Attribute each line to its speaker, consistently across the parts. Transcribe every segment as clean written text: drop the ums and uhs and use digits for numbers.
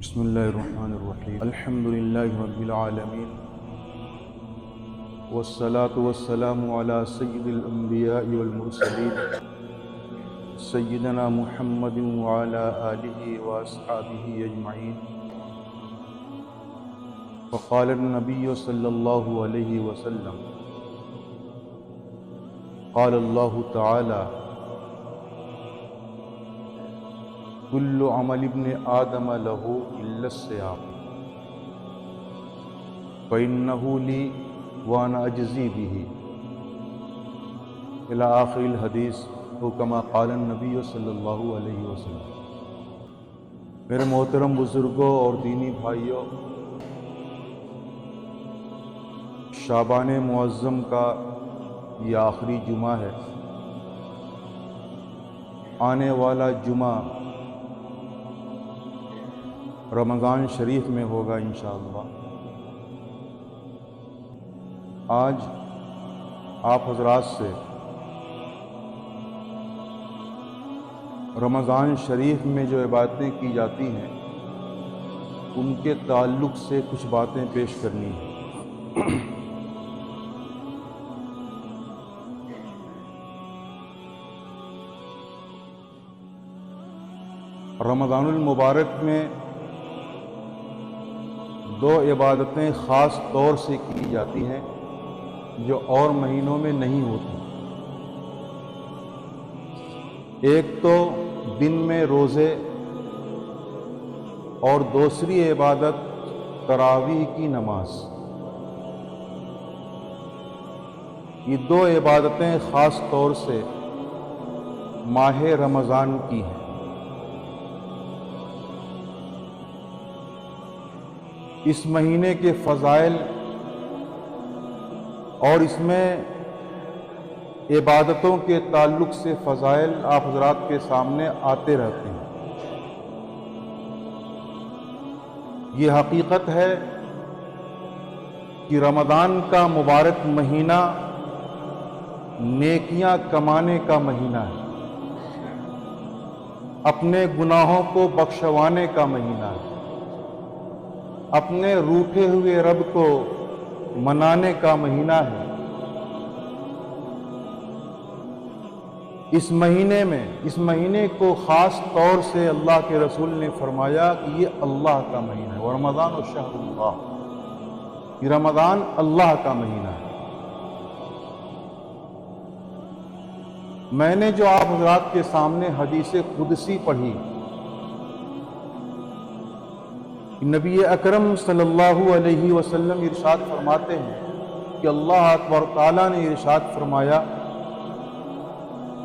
Speaker 1: بسم اللہ الرحمن الرحیم الحمد للہ رب العالمین والصلاة والسلام علی سید الانبیاء والمرسلین سیدنا محمد وعلی آلہ واصحابہ اجمعین وقال النبی صلی اللہ علیہ وسلم قال اللہ تعالی کل عمل ابن آدم له الا الصیام فإنه لی وانا اجزی به الی آخر الحدیث او کما قال النبی صلی اللہ علیہ وسلم۔ میرے محترم بزرگوں اور دینی بھائیوں، شعبان معظم کا یہ آخری جمعہ ہے۔ آنے والا جمعہ رمضان شریف میں ہوگا انشاءاللہ۔ آج آپ حضرات سے رمضان شریف میں جو عبادتیں کی جاتی ہیں ان کے تعلق سے کچھ باتیں پیش کرنی ہیں۔ رمضان المبارک میں دو عبادتیں خاص طور سے کی جاتی ہیں جو اور مہینوں میں نہیں ہوتی۔ ایک تو دن میں روزے اور دوسری عبادت تراویح کی نماز۔ یہ دو عبادتیں خاص طور سے ماہ رمضان کی ہیں۔ اس مہینے کے فضائل اور اس میں عبادتوں کے تعلق سے فضائل آپ حضرات کے سامنے آتے رہتے ہیں۔ یہ حقیقت ہے کہ رمضان کا مبارک مہینہ نیکیاں کمانے کا مہینہ ہے، اپنے گناہوں کو بخشوانے کا مہینہ ہے، اپنے روٹھے ہوئے رب کو منانے کا مہینہ ہے۔ اس مہینے کو خاص طور سے اللہ کے رسول نے فرمایا کہ یہ اللہ کا مہینہ ہے، ورمضان شہر اللہ، یہ رمضان اللہ کا مہینہ ہے۔ میں نے جو آپ حضرات کے سامنے حدیث قدسی پڑھی، نبی اکرم صلی اللہ علیہ وسلم ارشاد فرماتے ہیں کہ اللہ اکبر تعالیٰ نے ارشاد فرمایا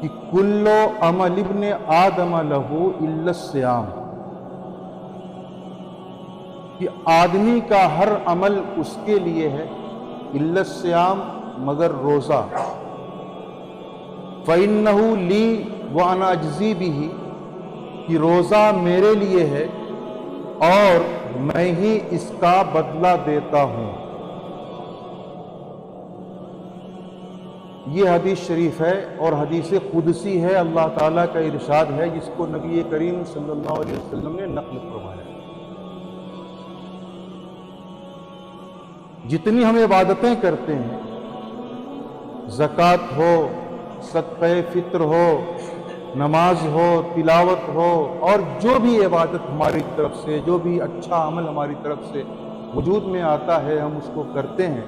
Speaker 1: کہ کل عمل ابن آدم لہ الا الصیام، کہ آدمی کا ہر عمل اس کے لیے ہے الا الصیام مگر روزہ۔ فإنہ لی وانا اجزی بہ، کہ روزہ میرے لیے ہے اور میں ہی اس کا بدلہ دیتا ہوں۔ یہ حدیث شریف ہے اور حدیث قدسی ہے، اللہ تعالیٰ کا ارشاد ہے جس کو نبی کریم صلی اللہ علیہ وسلم نے نقل فرمایا۔ جتنی ہم عبادتیں کرتے ہیں، زکوٰۃ ہو، صدقہ فطر ہو، نماز ہو، تلاوت ہو، اور جو بھی عبادت ہماری طرف سے، جو بھی اچھا عمل ہماری طرف سے وجود میں آتا ہے ہم اس کو کرتے ہیں،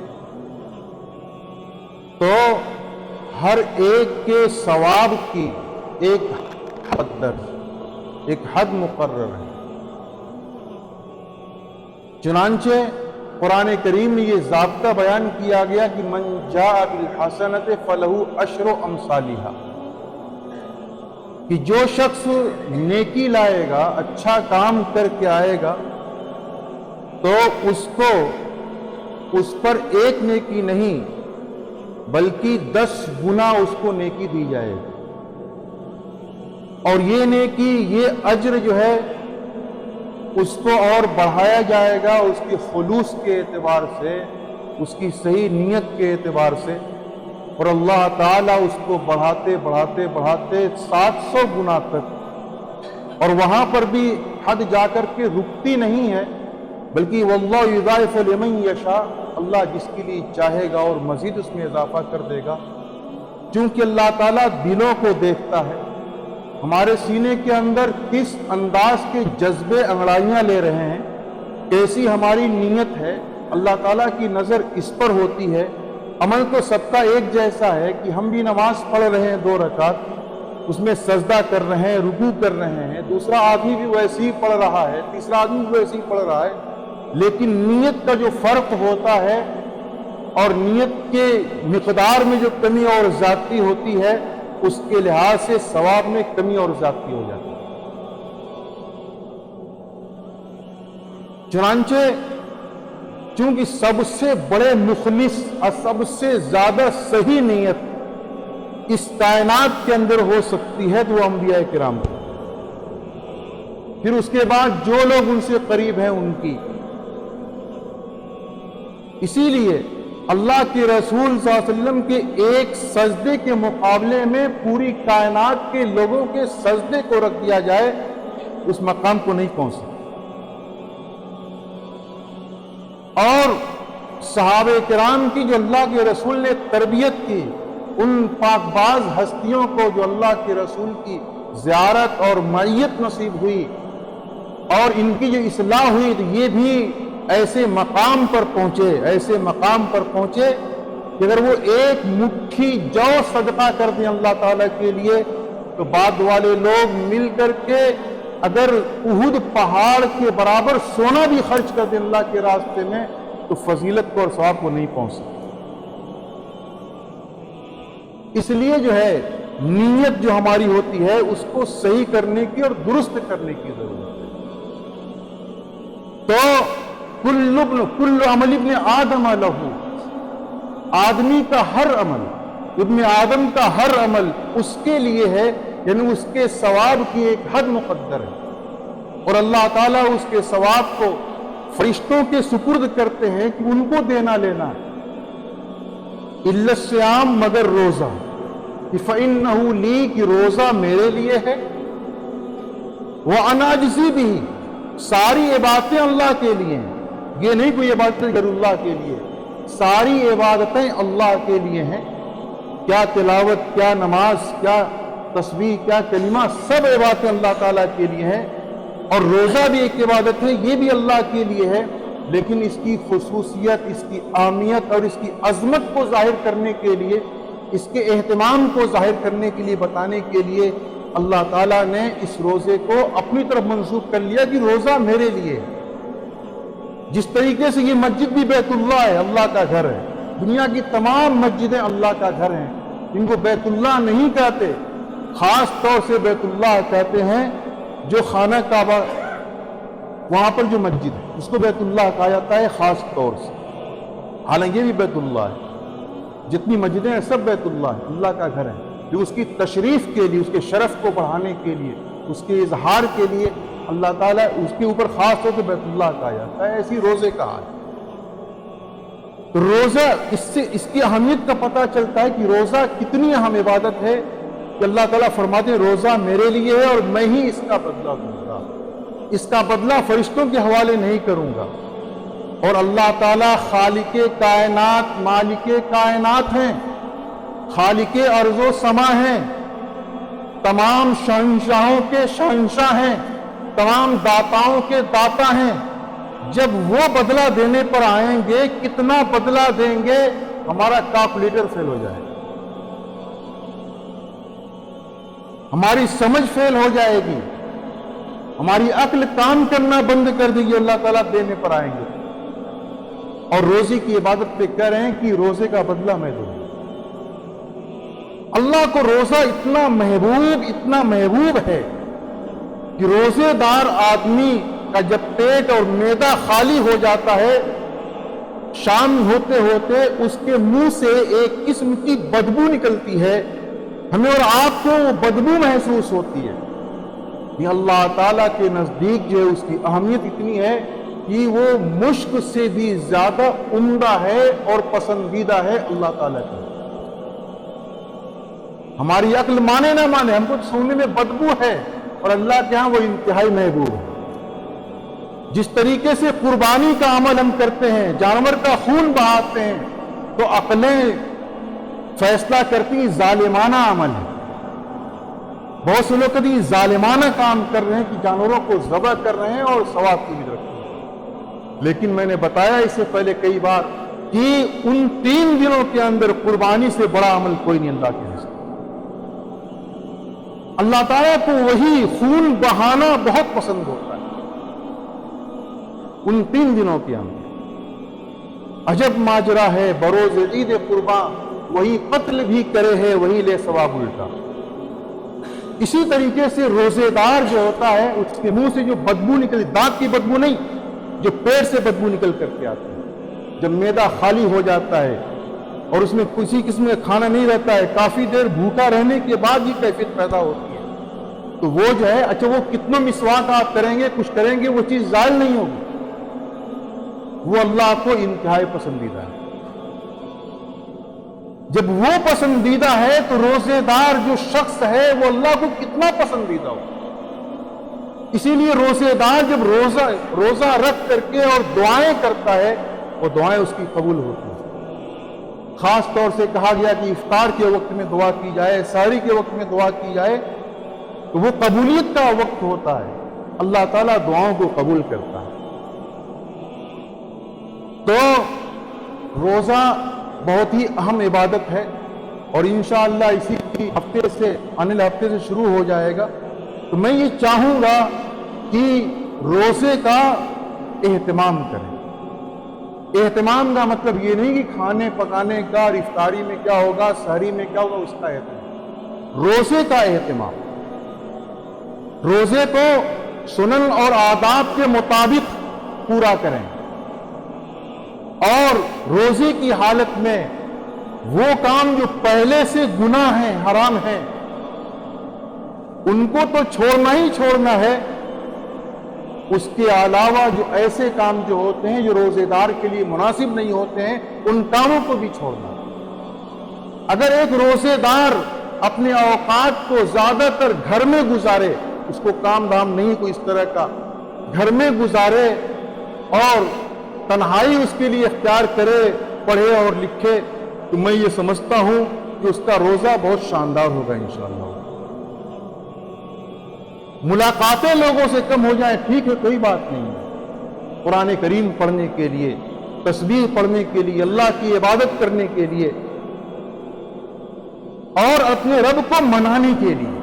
Speaker 1: تو ہر ایک کے ثواب کی ایک حد مقرر ہے۔ چنانچہ قرآن کریم میں یہ ضابطہ بیان کیا گیا کہ من جاء بالحسنۃ فلہ عشر امثالھا، کہ جو شخص نیکی لائے گا، اچھا کام کر کے آئے گا، تو اس پر ایک نیکی نہیں بلکہ 10 گنا اس کو نیکی دی جائے گی۔ اور یہ نیکی، یہ اجر جو ہے اس کو اور بڑھایا جائے گا اس کی خلوص کے اعتبار سے، اس کی صحیح نیت کے اعتبار سے، اور اللہ تعالیٰ اس کو بڑھاتے 700 گنا تک، اور وہاں پر بھی حد جا کر کے رکتی نہیں ہے، بلکہ واللہ یضاعف لمن یشاء، اللہ جس کے لیے چاہے گا اور مزید اس میں اضافہ کر دے گا، چونکہ اللہ تعالیٰ دلوں کو دیکھتا ہے، ہمارے سینے کے اندر کس انداز کے جذبے انگڑائیاں لے رہے ہیں، کیسی ہماری نیت ہے، اللہ تعالیٰ کی نظر اس پر ہوتی ہے۔ عمل تو سب کا ایک جیسا ہے کہ ہم بھی نماز پڑھ رہے ہیں 2 رکعت، اس میں سجدہ کر رہے ہیں، رکوع کر رہے ہیں، دوسرا آدمی بھی ویسے ہی پڑھ رہا ہے، تیسرا آدمی بھی ویسے ہی پڑھ رہا ہے، لیکن نیت کا جو فرق ہوتا ہے اور نیت کے مقدار میں جو کمی اور زیادتی ہوتی ہے، اس کے لحاظ سے ثواب میں کمی اور زیادتی ہو جاتی ہے۔ چنانچہ چونکہ سب سے بڑے مخلص اور سب سے زیادہ صحیح نیت اس کائنات کے اندر ہو سکتی ہے تو وہ انبیاء کرام ہیں، پھر اس کے بعد جو لوگ ان سے قریب ہیں ان کی۔ اسی لیے اللہ کے رسول صلی اللہ علیہ وسلم کے ایک سجدے کے مقابلے میں پوری کائنات کے لوگوں کے سجدے کو رکھ دیا جائے، اس مقام کو نہیں پہنچ سکتے۔ اور صحابہ کرام کی جو اللہ کے رسول نے تربیت کی، ان پاک باز ہستیوں کو جو اللہ کے رسول کی زیارت اور معیت نصیب ہوئی اور ان کی جو اصلاح ہوئی، تو یہ بھی ایسے مقام پر پہنچے کہ اگر وہ ایک مٹھی جو صدقہ کر دیں اللہ تعالیٰ کے لیے، تو بعد والے لوگ مل کر کے اگر احد پہاڑ کے برابر سونا بھی خرچ کر دیں اللہ کے راستے میں، تو فضیلت کو اور ثواب کو نہیں پہنچ سکتے۔ اس لیے جو ہے نیت جو ہماری ہوتی ہے اس کو صحیح کرنے کی اور درست کرنے کی ضرورت ہے۔ تو کل عمل ابن آدم لہو، آدمی کا ہر عمل، ابن آدم کا ہر عمل اس کے لیے ہے، یعنی اس کے ثواب کی ایک حد مقدر ہے، اور اللہ تعالیٰ اس کے ثواب کو فرشتوں کے سپرد کرتے ہیں کہ ان کو دینا لینا ہے۔ الا الصیام، مگر روزہ، فإنہ لی، کہ روزہ میرے لیے ہے، وأنا أجزی بہ، ساری عبادتیں اللہ کے لیے ہیں، یہ نہیں کوئی عبادتیں غیر اللہ کے لیے، ساری عبادتیں اللہ کے لیے ہیں، کیا تلاوت، کیا نماز، کیا تسبیح، کیا کلمہ، سب عبادتیں اللہ تعالیٰ کے لیے ہیں، اور روزہ بھی ایک عبادت ہے، یہ بھی اللہ کے لیے ہے، لیکن اس کی خصوصیت، اس کی اہمیت اور اس کی عظمت کو ظاہر کرنے کے لیے، اس کے اہتمام کو ظاہر کرنے کے لیے، بتانے کے لیے اللہ تعالیٰ نے اس روزے کو اپنی طرف منسوب کر لیا کہ روزہ میرے لیے ہے۔ جس طریقے سے یہ مسجد بھی بیت اللہ ہے، اللہ کا گھر ہے، دنیا کی تمام مسجدیں اللہ کا گھر ہیں، ان کو بیت اللہ نہیں کہتے، خاص طور سے بیت اللہ کہتے ہیں جو خانہ کعبہ، وہاں پر جو مسجد ہے اس کو بیت اللہ کہا جاتا ہے خاص طور سے، حالانکہ یہ بھی بیت اللہ ہے، جتنی مسجدیں ہیں سب بیت اللہ ہے، اللہ کا گھر ہے، جو اس کی تشریف کے لیے، اس کے شرف کو بڑھانے کے لیے، اس کے اظہار کے لیے اللہ تعالیٰ اس کے اوپر خاص طور سے بیت اللہ کہا جاتا ہے، ایسی روزے کا حال۔ تو روزہ، اس کی اہمیت کا پتہ چلتا ہے کہ روزہ کتنی اہم عبادت ہے، کہ اللہ تعالیٰ فرماتے ہیں روزہ میرے لیے ہے اور میں ہی اس کا بدلہ دوں گا، اس کا بدلہ فرشتوں کے حوالے نہیں کروں گا۔ اور اللہ تعالیٰ خالق کائنات، مالک کائنات ہیں، خالق ارض و سما ہیں، تمام شہنشاہوں کے شہنشاہ ہیں، تمام داتاؤں کے داتا ہیں۔ جب وہ بدلہ دینے پر آئیں گے، کتنا بدلہ دیں گے، ہمارا کیلکولیٹر فیل ہو جائے گا، ہماری سمجھ فیل ہو جائے گی، ہماری عقل کام کرنا بند کر دے گی۔ اللہ تعالیٰ دینے پر آئیں گے اور روزے کی عبادت پہ کہہ رہے ہیں کہ روزے کا بدلہ میں دوں گا۔ اللہ کو روزہ اتنا محبوب ہے کہ روزے دار آدمی کا جب پیٹ اور معدہ خالی ہو جاتا ہے، شام ہوتے ہوتے اس کے منہ سے ایک قسم کی بدبو نکلتی ہے، ہمیں اور آپ کو وہ بدبو محسوس ہوتی ہے۔ یہ اللہ تعالیٰ کے نزدیک جو ہے اس کی اہمیت اتنی ہے کہ وہ مشک سے بھی زیادہ عمدہ ہے اور پسندیدہ ہے اللہ تعالیٰ کی۔ ہماری عقل مانے نہ مانے، ہم کو سونے میں بدبو ہے، اور اللہ کے ہاں وہ انتہائی محبوب ہے۔ جس طریقے سے قربانی کا عمل ہم کرتے ہیں، جانور کا خون بہاتے ہیں، تو عقلیں فیصلہ کرتی ظالمانہ عمل ہے۔ بہت سے لوگ کبھی ظالمانہ کام کر رہے ہیں کہ جانوروں کو ذبح کر رہے ہیں اور ثواب کی امید رکھتے ہیں، لیکن میں نے بتایا اس سے پہلے کئی بار کہ ان 3 دنوں کے اندر قربانی سے بڑا عمل کوئی نہیں اللہ کے نزدیک۔ اللہ تعالیٰ کو وہی خون بہانا بہت پسند ہوتا ہے ان 3 دنوں کے اندر۔ عجب ماجرا ہے بروز عید قربان، وہی قتل بھی کرے ہے وہی لے ثواب الٹا۔ اسی طریقے سے روزے دار جو ہوتا ہے اس کے منہ سے جو بدبو نکلتی، دانت کی بدبو نہیں، جو پیٹ سے بدبو نکل کر کے آتی ہے، جب معدہ خالی ہو جاتا ہے اور اس میں کسی قسم کا کھانا نہیں رہتا ہے، کافی دیر بھوکا رہنے کے بعد یہ کیفیت پیدا ہوتی ہے، تو وہ جو ہے اچھا وہ کتنا مسواک آپ کریں گے کچھ کریں گے وہ چیز زائل نہیں ہوگی، وہ اللہ کو انتہائی پسندیدہ ہے۔ جب وہ پسندیدہ ہے تو روزے دار جو شخص ہے وہ اللہ کو کتنا پسندیدہ ہو۔ اسی لیے روزے دار جب روزہ رکھ کر کے اور دعائیں کرتا ہے وہ دعائیں اس کی قبول ہوتی ہیں۔ خاص طور سے کہا گیا کہ افطار کے وقت میں دعا کی جائے، سحری کے وقت میں دعا کی جائے تو وہ قبولیت کا وقت ہوتا ہے، اللہ تعالیٰ دعاؤں کو قبول کرتا ہے۔ تو روزہ بہت ہی اہم عبادت ہے اور انشاءاللہ اسی ہفتے سے آنے ہفتے سے شروع ہو جائے گا۔ تو میں یہ چاہوں گا کہ روزے کا اہتمام کریں۔ اہتمام کا مطلب یہ نہیں کہ کھانے پکانے کا اور افطاری میں کیا ہوگا، سحری میں کیا ہوگا، اس کا اہتمام، روزے کا اہتمام۔ روزے کو سنن اور آداب کے مطابق پورا کریں اور روزے کی حالت میں وہ کام جو پہلے سے گناہ ہیں، حرام ہیں، ان کو تو چھوڑنا ہی چھوڑنا ہے، اس کے علاوہ جو ایسے کام جو ہوتے ہیں جو روزے دار کے لیے مناسب نہیں ہوتے ہیں ان کاموں کو بھی چھوڑنا ہے۔ اگر ایک روزے دار اپنے اوقات کو زیادہ تر گھر میں گزارے، اس کو کام دھام نہیں کوئی اس طرح کا، گھر میں گزارے اور تنہائی اس کے لیے اختیار کرے، پڑھے اور لکھے، تو میں یہ سمجھتا ہوں کہ اس کا روزہ بہت شاندار ہوگا انشاءاللہ۔ ملاقاتیں لوگوں سے کم ہو جائیں ٹھیک ہے، کوئی بات نہیں ہے، قرآن کریم پڑھنے کے لیے، تسبیح پڑھنے کے لیے، اللہ کی عبادت کرنے کے لیے اور اپنے رب کو منانے کے لیے۔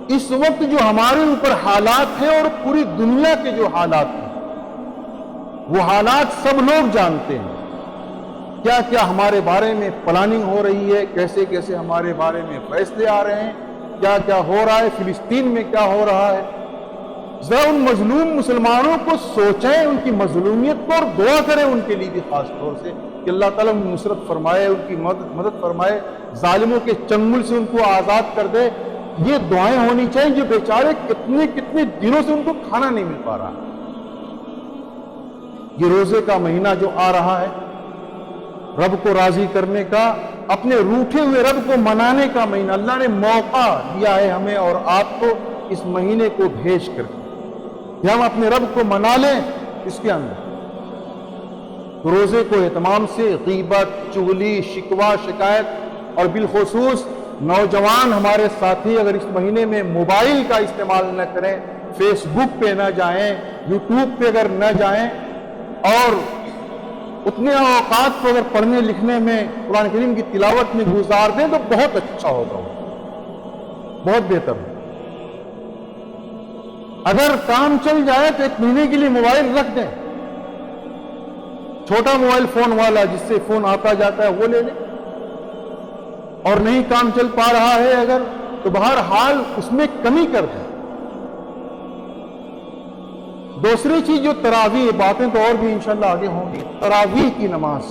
Speaker 1: اس وقت جو ہمارے اوپر حالات ہیں اور پوری دنیا کے جو حالات ہیں وہ حالات سب لوگ جانتے ہیں، کیا کیا ہمارے بارے میں پلاننگ ہو رہی ہے، کیسے کیسے ہمارے بارے میں فیصلے آ رہے ہیں، کیا کیا ہو رہا ہے، فلسطین میں کیا ہو رہا ہے۔ ذرا ان مظلوم مسلمانوں کو سوچیں، ان کی مظلومیت کو، اور دعا کریں ان کے لیے بھی خاص طور سے کہ اللہ تعالیٰ ان کی نصرت فرمائے، ان کی مدد فرمائے، ظالموں کے چنگل سے ان کو آزاد کر دے۔ یہ دعائیں ہونی چاہیے، جو بیچارے کتنے دنوں سے ان کو کھانا نہیں مل پا رہا۔ یہ روزے کا مہینہ جو آ رہا ہے، رب کو راضی کرنے کا، اپنے روٹھے ہوئے رب کو منانے کا مہینہ، اللہ نے موقع دیا ہے ہمیں اور آپ کو اس مہینے کو بھیج کر کہ ہم اپنے رب کو منا لیں اس کے اندر۔ روزے کو اہتمام سے غیبت، چغلی، شکوہ، شکایت اور بالخصوص نوجوان ہمارے ساتھی اگر اس مہینے میں موبائل کا استعمال نہ کریں، فیس بک پہ نہ جائیں، یوٹیوب پہ اگر نہ جائیں اور اتنے اوقات کو اگر پڑھنے لکھنے میں، قرآن کریم کی تلاوت میں گزار دیں تو بہت اچھا ہوگا، بہت بہتر ہے۔ اگر کام چل جائے تو 1 مہینے کے لیے موبائل رکھ دیں، چھوٹا موبائل فون والا جس سے فون آتا جاتا ہے وہ لے لیں، اور نہیں کام چل پا رہا ہے اگر تو بہرحال اس میں کمی کر دیں۔ دوسری چیز جو تراویح، باتیں تو اور بھی انشاءاللہ آگے ہوں گی، تراویح کی نماز۔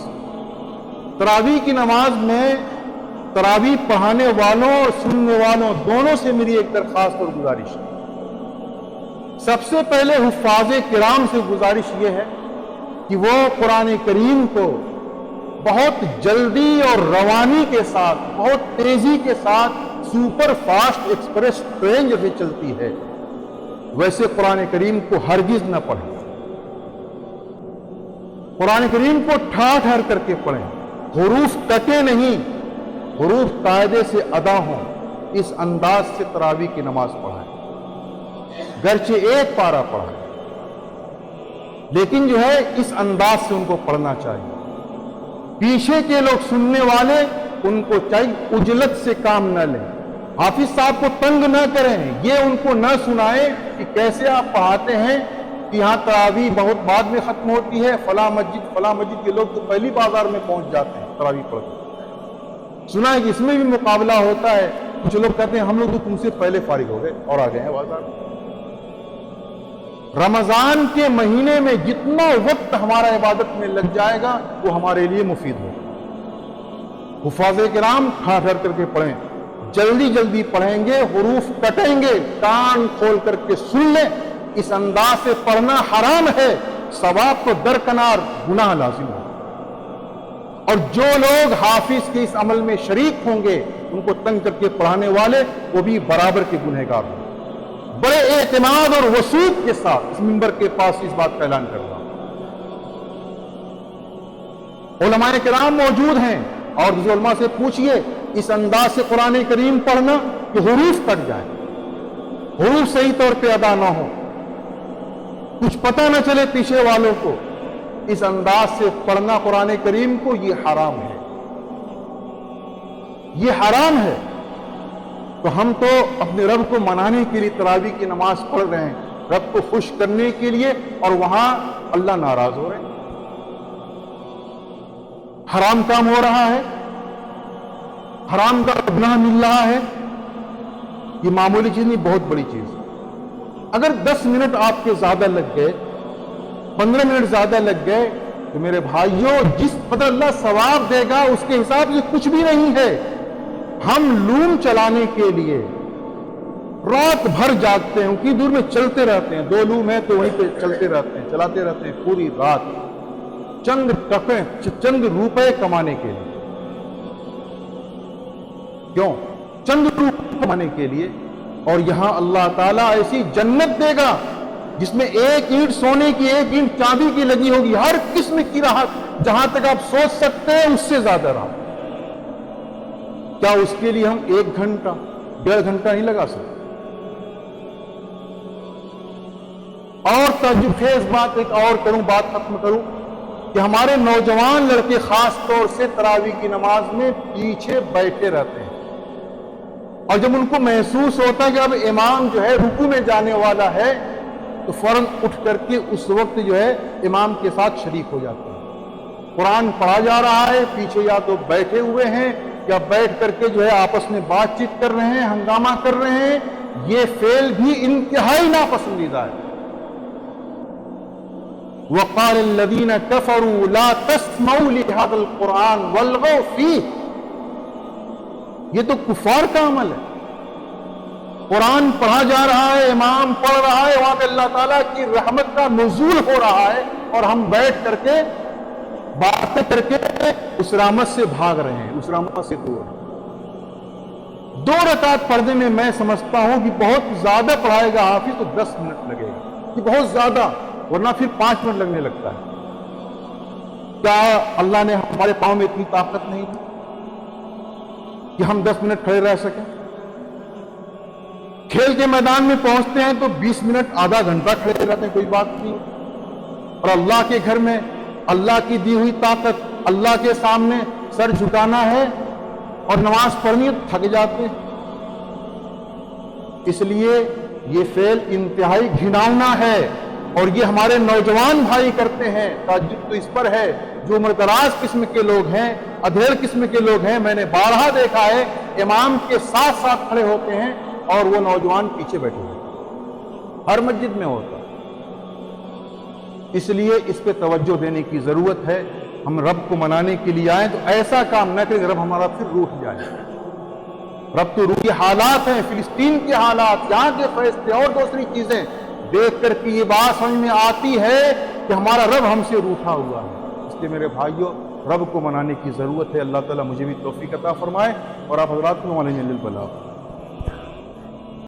Speaker 1: تراویح کی نماز میں تراویح پڑھانے والوں اور سننے والوں دونوں سے میری ایک درخواست اور گزارش ہے۔ سب سے پہلے حفاظ کرام سے گزارش یہ ہے کہ وہ قرآن کریم کو بہت جلدی اور روانی کے ساتھ، بہت تیزی کے ساتھ، سپر فاسٹ ایکسپریس ٹرین جیسے چلتی ہے، ویسے قرآن کریم کو ہرگز نہ پڑھیں۔ قرآن کریم کو ٹھار ٹھار کر کے پڑھیں، حروف کٹے نہیں، حروف قاعدے سے ادا ہوں، اس انداز سے تراویح کی نماز پڑھائیں۔ گرچہ ایک پارہ پڑھائیں، لیکن جو ہے اس انداز سے ان کو پڑھنا چاہیے۔ پیچھے کے لوگ سننے والے ان کو چاہیے عجلت سے کام نہ لیں، حافظ صاحب کو تنگ نہ کریں، یہ ان کو نہ سنائیں کہ کیسے آپ پڑھاتے ہیں کہ یہاں تراویح بہت بعد میں ختم ہوتی ہے، فلاں مسجد کے لوگ تو پہلی بازار میں پہنچ جاتے ہیں تراویح پڑھ کے۔ سنا ہے کہ اس میں بھی مقابلہ ہوتا ہے، کچھ لوگ کہتے ہیں ہم لوگ تو تم سے پہلے فارغ ہو گئے اور آ گئے ہیں بازار میں۔ رمضان کے مہینے میں جتنا وقت ہمارا عبادت میں لگ جائے گا وہ ہمارے لیے مفید ہوگا۔ حفاظ کرام ٹھار ٹھار کر کے پڑھیں، جلدی جلدی پڑھیں گے، حروف کٹیں گے، کان کھول کر کے سن لیں۔ اس انداز سے پڑھنا حرام ہے، ثواب تو درکنار، گناہ لازم ہے۔ اور جو لوگ حافظ کے اس عمل میں شریک ہوں گے، ان کو تنگ کر کے پڑھانے والے، وہ بھی برابر کے گنہگار ہوں گے۔ بڑے اعتماد اور وثوق کے ساتھ اس منبر کے پاس اس بات کا اعلان کر رہا ہوں۔ علماء کرام موجود ہیں، اور دوسرے علماء سے پوچھئے اس انداز سے قرآن کریم پڑھنا کہ حروف کٹ جائیں، حروف صحیح طور پہ ادا نہ ہو، کچھ پتہ نہ چلے پیچھے والوں کو، اس انداز سے پڑھنا قرآن کریم کو، یہ حرام ہے، یہ حرام ہے۔ تو ہم تو اپنے رب کو منانے کے لیے تراویح کی نماز پڑھ رہے ہیں، رب کو خوش کرنے کے لیے، اور وہاں اللہ ناراض ہو رہے ہیں، حرام کام ہو رہا ہے، حرام کا گناہ مل رہا ہے۔ یہ معمولی چیز نہیں، بہت بڑی چیز ہے۔ اگر 10 منٹ آپ کے زیادہ لگ گئے، 15 منٹ زیادہ لگ گئے، تو میرے بھائیوں جس قدر اللہ ثواب دے گا اس کے حساب سے کچھ بھی نہیں ہے۔ ہم لوم چلانے کے لیے رات بھر جاگتے ہیں، ان کی دور میں چلتے رہتے ہیں، 2 لوم ہیں تو وہیں پہ چلتے رہتے ہیں، چلاتے رہتے ہیں پوری رات، چند روپے کمانے کے لیے۔ کیوں؟ چند روپے کمانے کے لیے۔ اور یہاں اللہ تعالیٰ ایسی جنت دے گا جس میں ایک اینٹ سونے کی، ایک اینٹ چاندی کی لگی ہوگی، ہر قسم کی راحت، جہاں تک آپ سوچ سکتے ہیں اس سے زیادہ راحت۔ کیا اس کے لیے ہم 1 گھنٹہ 1.5 گھنٹہ نہیں لگا سکتے؟ اور تعجب خیز بات ایک اور کروں، بات ختم کروں، کہ ہمارے نوجوان لڑکے خاص طور سے تراویح کی نماز میں پیچھے بیٹھے رہتے ہیں، اور جب ان کو محسوس ہوتا ہے کہ اب امام جو ہے رکوع میں جانے والا ہے تو فوراً اٹھ کر کے اس وقت جو ہے امام کے ساتھ شریک ہو جاتے ہیں۔ قرآن پڑھا جا رہا ہے، پیچھے یا تو بیٹھے ہوئے ہیں یا بیٹھ کر کے جو ہے آپس میں بات چیت کر رہے ہیں، ہنگامہ کر رہے ہیں۔ یہ فعل بھی انتہائی ناپسندیدہ ہے۔ وَقَالَ الَّذِينَ كَفَرُوا لَا تَسْمَعُوا لِهَذَا الْقُرْآنِ وَالْغَوْا فِيهِ، یہ تو کفار کا عمل ہے۔ قرآن پڑھا جا رہا ہے، امام پڑھ رہا ہے، وہاں پہ اللہ تعالیٰ کی رحمت کا نزول ہو رہا ہے، اور ہم بیٹھ کر کے باتیں کر کے اس رحمت سے بھاگ رہے ہیں، اس رحمت سے دور ہیں۔ 2 رکعت پڑھنے میں میں سمجھتا ہوں کہ بہت زیادہ پڑھائے گا حافظ تو 10 منٹ لگے گا، یہ بہت زیادہ، ورنہ پھر 5 منٹ لگنے لگتا ہے۔ کیا اللہ نے ہمارے پاؤں میں اتنی طاقت نہیں دی کہ ہم 10 منٹ کھڑے رہ سکیں؟ کھیل کے میدان میں پہنچتے ہیں تو 20 منٹ آدھا گھنٹہ کھڑے رہتے ہیں، کوئی بات نہیں۔ اور اللہ کے گھر میں اللہ کی دی ہوئی طاقت، اللہ کے سامنے سر جھکانا ہے اور نماز پڑھنی ہے، تھک جاتے ہیں۔ اس لیے یہ فعل انتہائی گھناؤنا ہے، اور یہ ہمارے نوجوان بھائی کرتے ہیں۔ تعجب تو اس پر ہے، جو عمر دراز قسم کے لوگ ہیں، ادھیڑ قسم کے لوگ ہیں، میں نے بارہا دیکھا ہے امام کے ساتھ ساتھ کھڑے ہوتے ہیں اور وہ نوجوان پیچھے بیٹھے ہوئے، ہر مسجد میں ہوتا ہے۔ اس لیے اس پہ توجہ دینے کی ضرورت ہے۔ ہم رب کو منانے کے لیے آئیں تو ایسا کام نہ کریں کہ رب ہمارا پھر روٹھ جائے۔ رب تو روحی حالات ہیں، فلسطین کے حالات، یہاں کے فیصلے اور دوسری چیزیں دیکھ کر کے یہ بات سمجھ میں آتی ہے کہ ہمارا رب ہم سے روٹھا ہوا ہے۔ اس لیے میرے بھائیوں، رب کو منانے کی ضرورت ہے۔ اللہ تعالیٰ مجھے بھی توفیق عطا فرمائے اور آپ حضرات کو علیہ البلاغ۔